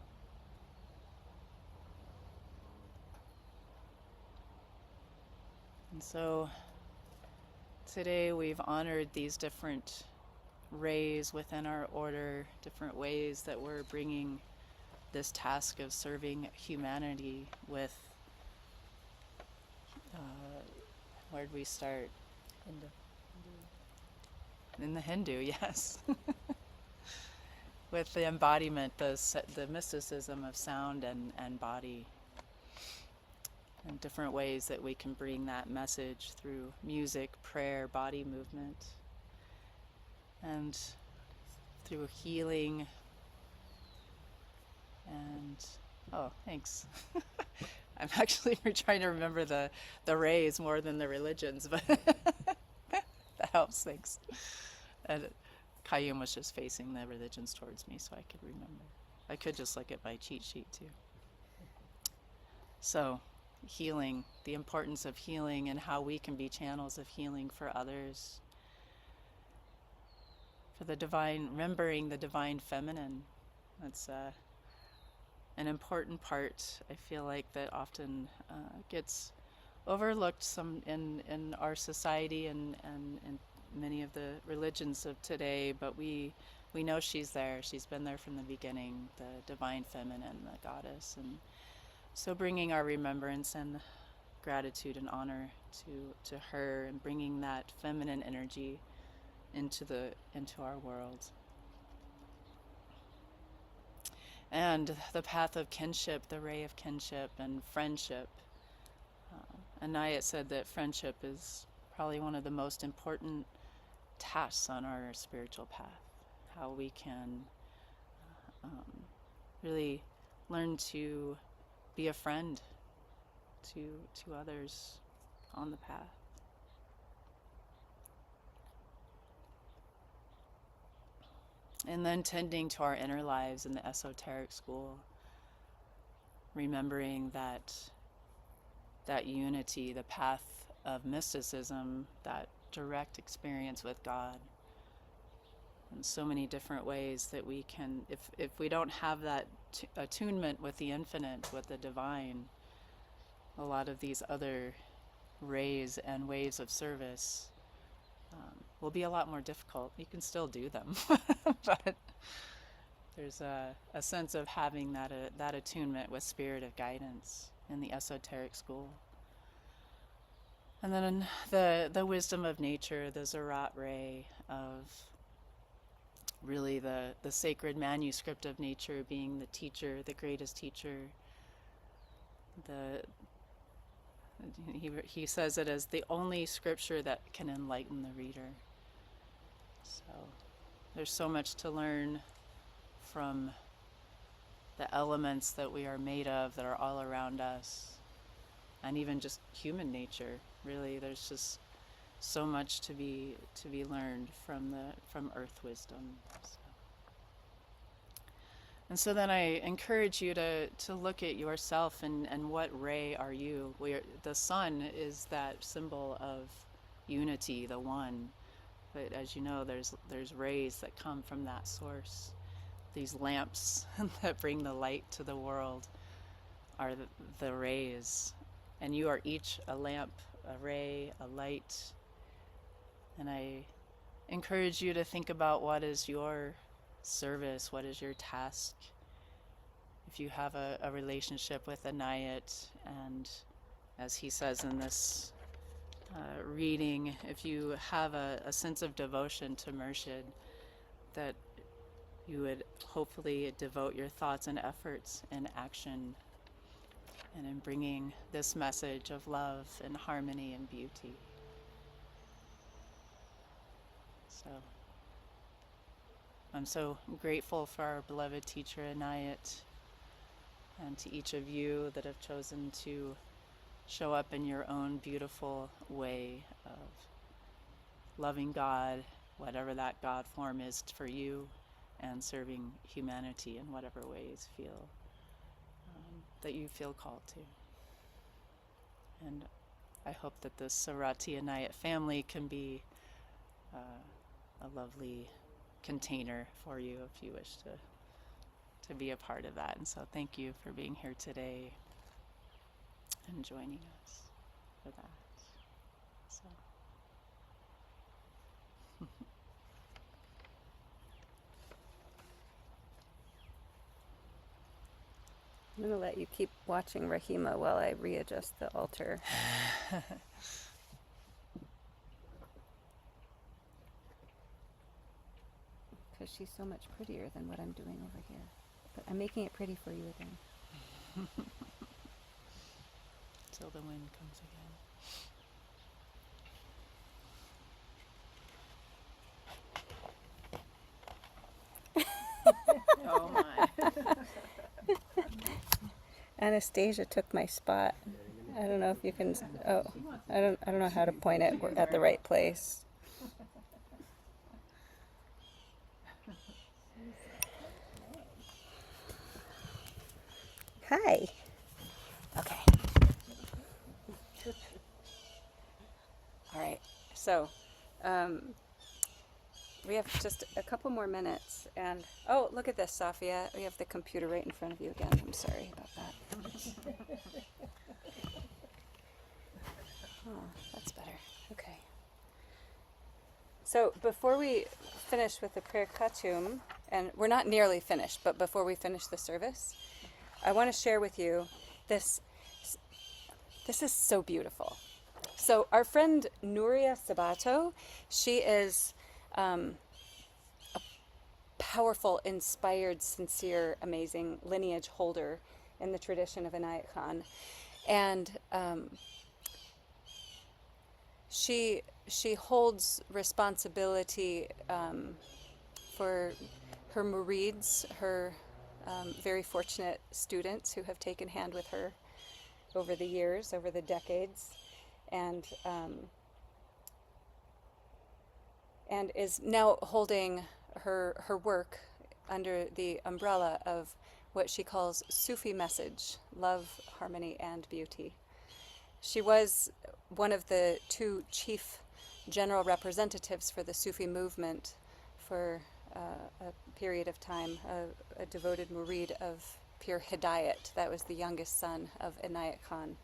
And so today we've honored these different rays within our order, different ways that we're bringing this task of serving humanity with, where'd we start? Hindu. In the Hindu, yes. With the embodiment, the mysticism of sound and body, and different ways that we can bring that message through music, prayer, body movement, and through healing. And, oh, thanks. I'm actually trying to remember the rays more than the religions, but that helps, thanks. And Qayyum was just facing the religions towards me, so I could remember. I could just look at my cheat sheet too. So, healing, the importance of healing and how we can be channels of healing for others. For the divine, remembering the divine feminine. That's an important part, I feel like, that often gets overlooked some in our society and many of the religions of today, but we know she's there. She's been there from the beginning, the divine feminine, the goddess. And so bringing our remembrance and gratitude and honor to her, and bringing that feminine energy into our world. And the path of kinship, the ray of kinship and friendship. Inayats said that friendship is probably one of the most important tasks on our spiritual path. How we can really learn to be a friend to others on the path. And then tending to our inner lives in the esoteric school, remembering that unity, the path of mysticism, that direct experience with God, and so many different ways that we can, if we don't have that attunement with the infinite, with the divine, a lot of these other rays and ways of service will be a lot more difficult. You can still do them, but there's a sense of having that attunement with spirit of guidance in the esoteric school. And then the wisdom of nature, the Sirat ray of really the sacred manuscript of nature being the teacher, the greatest teacher. He says it as the only scripture that can enlighten the reader. So there's so much to learn from the elements that we are made of, that are all around us, and even just human nature. Really, there's just so much to be learned from earth wisdom. And so then I encourage you to look at yourself and what ray are you? The sun is that symbol of unity, the one. But as you know, there's rays that come from that source. These lamps that bring the light to the world are the rays. And you are each a lamp, a ray, a light. And I encourage you to think about what is your service, what is your task. If you have a relationship with Inayat, and as he says in this reading, if you have a sense of devotion to Murshid, that you would hopefully devote your thoughts and efforts and action and in bringing this message of love and harmony and beauty. So I'm so grateful for our beloved teacher Inayat, and to each of you that have chosen to show up in your own beautiful way of loving God, whatever that God form is for you, and serving humanity in whatever ways that you feel called to. And I hope that the Sirat-i Inayat family can be a lovely container for you if you wish to be a part of that. And so thank you for being here today and joining us for that. So. I'm going to let you keep watching Rahima while I readjust the altar. Because she's so much prettier than what I'm doing over here. But I'm making it pretty for you again. Till the wind comes again. Oh my. Anastasia took my spot. I don't know if you can. Oh, I don't know how to point it at the right place. Hi. Okay. All right. So, we have just a couple more minutes, and oh, look at this, Safia. We have the computer right in front of you again. I'm sorry about that. Oh, that's better. Okay. So before we finish with the prayer katum, and we're not nearly finished, but before we finish the service, I want to share with you this. This is so beautiful. So our friend Nuria Sabato, she is a powerful, inspired, sincere, amazing lineage holder in the tradition of Inayat Khan. And she holds responsibility for her murids, her very fortunate students who have taken hand with her over the years, over the decades, and is now holding her work under the umbrella of what she calls Sufi message, love, harmony, and beauty. She was one of the two chief general representatives for the Sufi movement for a period of time, a devoted murid of Pir Hidayat. That was the youngest son of Inayat Khan.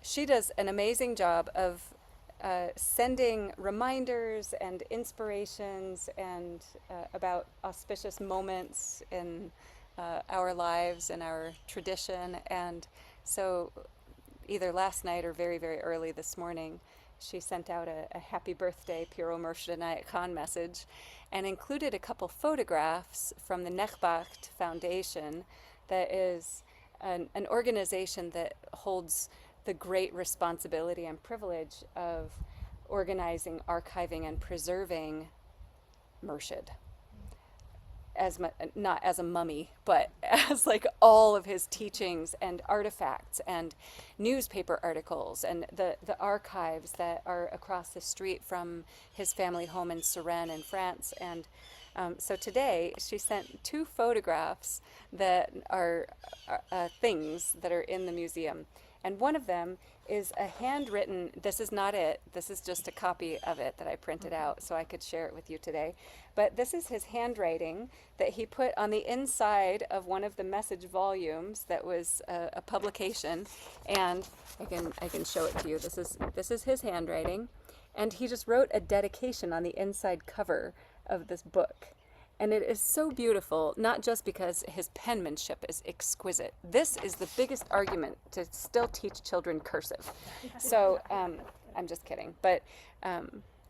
She does an amazing job of sending reminders and inspirations and about auspicious moments in our lives and our tradition. And so either last night or very, very early this morning, she sent out a happy birthday Piro Murshid Inayat Khan message and included a couple photographs from the Nekhbakht Foundation, that is an organization that holds the great responsibility and privilege of organizing, archiving, and preserving Murshid. Not as a mummy, but as like all of his teachings and artifacts and newspaper articles and the archives that are across the street from his family home in Suresnes in France. And so today she sent two photographs that are things that are in the museum. And one of them is a handwritten, this is not it, this is just a copy of it that I printed out so I could share it with you today. But this is his handwriting that he put on the inside of one of the message volumes that was a publication. And I can show it to you. This is his handwriting. And he just wrote a dedication on the inside cover of this book. And it is so beautiful, not just because his penmanship is exquisite. This is the biggest argument to still teach children cursive. So I'm just kidding, but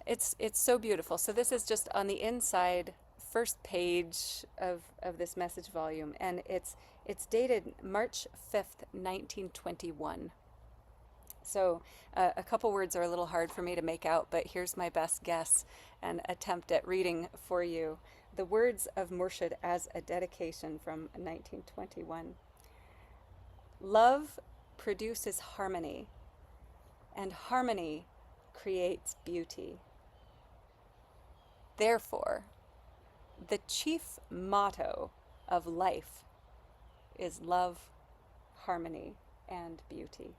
it's so beautiful. So this is just on the inside first page of this message volume, and it's dated March 5th, 1921. So a couple words are a little hard for me to make out, but here's my best guess and attempt at reading for you the words of Murshid as a dedication from 1921. Love produces harmony, and harmony creates beauty. Therefore, the chief motto of life is love, harmony, and beauty.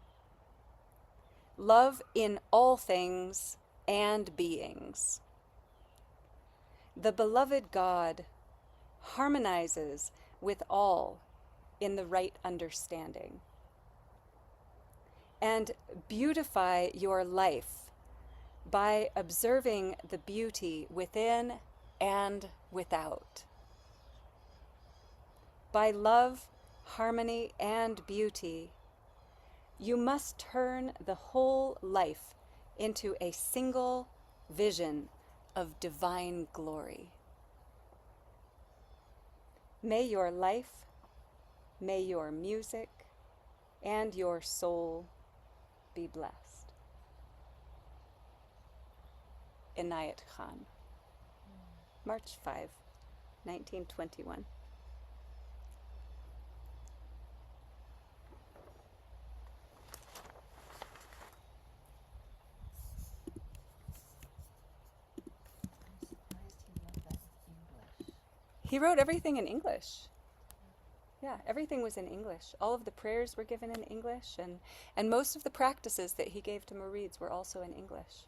Love in all things and beings. The beloved God harmonizes with all in the right understanding. And beautify your life by observing the beauty within and without. By love, harmony, and beauty, you must turn the whole life into a single vision of divine glory. May your life, may your music, and your soul be blessed. Inayat Khan, March 5, 1921. He wrote everything in English. Yeah, everything was in English. All of the prayers were given in English, and most of the practices that he gave to Murids were also in English.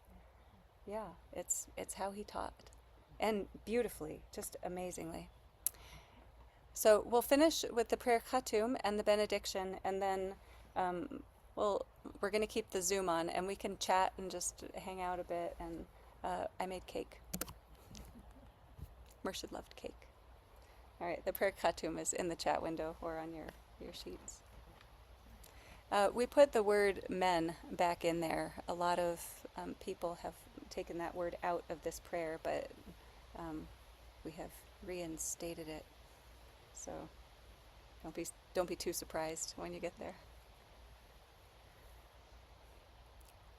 Yeah, it's how he taught. And beautifully, just amazingly. So we'll finish with the prayer khatum and the benediction, and then we're going to keep the Zoom on, and we can chat and just hang out a bit, and I made cake. Murshid loved cake. All right, the prayer khatum is in the chat window or on your sheets. We put the word men back in there. A lot of people have taken that word out of this prayer, but we have reinstated it. So don't be too surprised when you get there.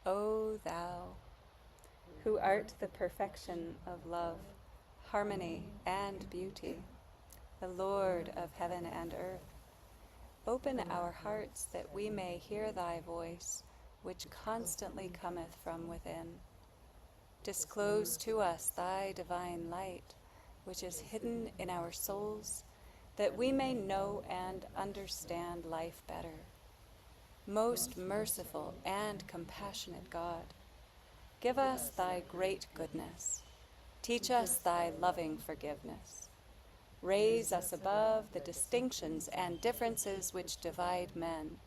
O thou, who art the perfection of love, harmony, and beauty, the Lord of heaven and earth, open our hearts that we may hear thy voice, which constantly cometh from within. Disclose to us thy divine light, which is hidden in our souls, that we may know and understand life better. Most merciful and compassionate God, give us thy great goodness. Teach us thy loving forgiveness. Raise us above the distinctions and differences which divide men.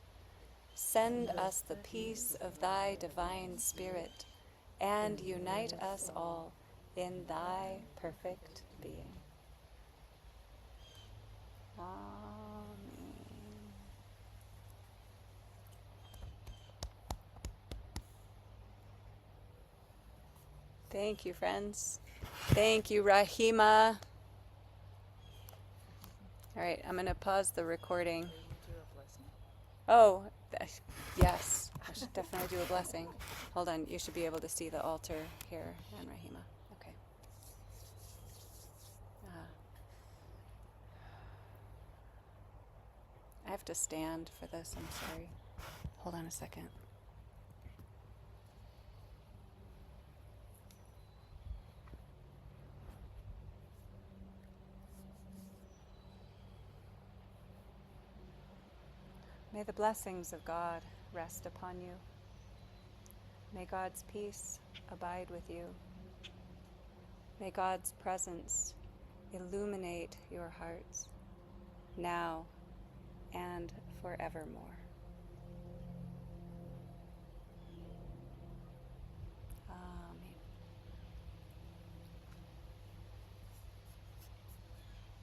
Send us the peace of thy divine Spirit, and unite us all in thy perfect being. Amen. Thank you, friends. Thank you, Rahima. All right, I'm going to pause the recording. Oh, yes. I should definitely do a blessing. Hold on, you should be able to see the altar here and Rahima. Okay. I have to stand for this, I'm sorry. Hold on a second. May the blessings of God rest upon you. May God's peace abide with you. May God's presence illuminate your hearts now and forevermore.